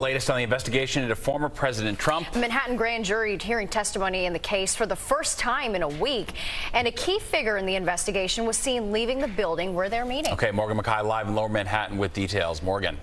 Latest on the investigation into former President Trump. A Manhattan grand jury hearing testimony in the case for the first time in a week. And a key figure in the investigation was seen leaving the building where they're meeting. Okay, Morgan Mackay live in Lower Manhattan with details. Morgan.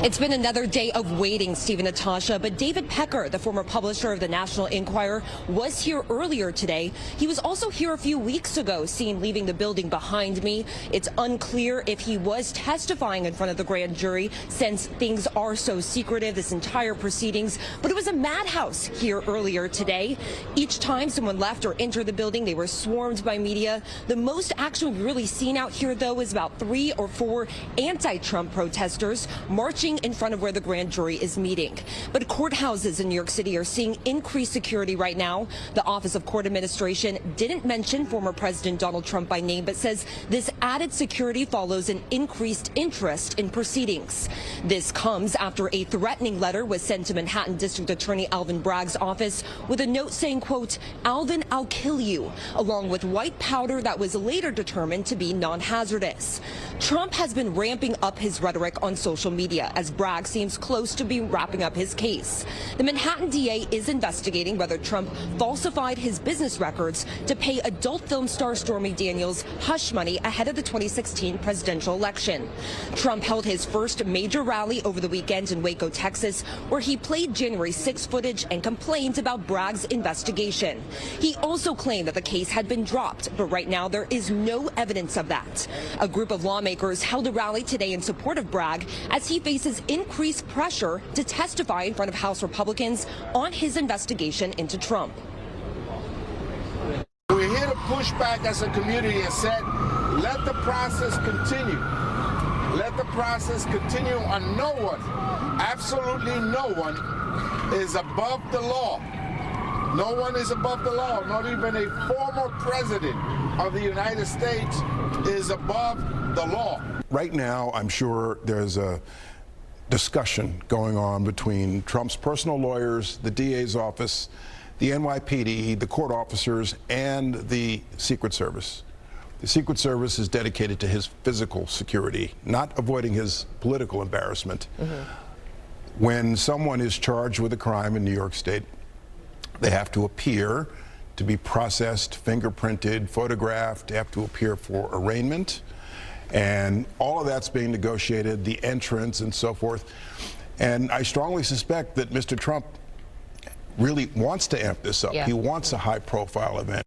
It's been another day of waiting, Steve and Natasha, but David Pecker, the former publisher of the National Enquirer, was here earlier today. He was also here a few weeks ago, seen leaving the building behind me. It's unclear if he was testifying in front of the grand jury, since things are so secretive, this entire proceedings. But it was a madhouse here earlier today. Each time someone left or entered the building, they were swarmed by media. The most action we've really seen out here, though, is about 3 or 4 anti-Trump protesters marching in front of where the grand jury is meeting. But courthouses in New York City are seeing increased security right now. The Office of Court Administration didn't mention former President Donald Trump by name, but says this added security follows an increased interest in proceedings. This comes after a threatening letter was sent to Manhattan District Attorney Alvin Bragg's office with a note saying, quote, "Alvin, I'll kill you," along with white powder that was later determined to be non-hazardous. Trump has been ramping up his rhetoric on social media as Bragg seems close to be wrapping up his case. The Manhattan DA is investigating whether Trump falsified his business records to pay adult film star Stormy Daniels hush money ahead of the 2016 presidential election. Trump held his first major rally over the weekend in Waco, Texas, where he played January 6 footage and complained about Bragg's investigation. He also claimed that the case had been dropped, but right now there is no evidence of that. A group of lawmakers held a rally today in support of Bragg as he faces increased pressure to testify in front of House Republicans on his investigation into Trump. We're here to push back as a community and said, let the process continue. Let the process continue, and no one, absolutely no one, is above the law. No one is above the law. Not even a former president of the United States is above the law. Right now, I'm sure there's a discussion going on between Trump's personal lawyers, the DA's office, the NYPD, the court officers, and the Secret Service. The Secret Service is dedicated to his physical security, not avoiding his political embarrassment. When someone is charged with a crime in New York State, they have to appear to be processed, fingerprinted, photographed. They have to appear for arraignment. And all of that's being negotiated, the entrance and so forth. And I strongly suspect that Mr. Trump really wants to amp this up. Yeah. He wants a high-profile event.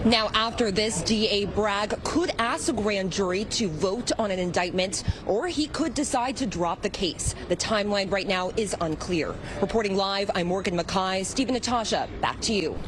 Now, after this, DA Bragg could ask the grand jury to vote on an indictment, or he could decide to drop the case. The timeline right now is unclear. Reporting live, I'm Morgan Mackay. Steve and Natasha, back to you.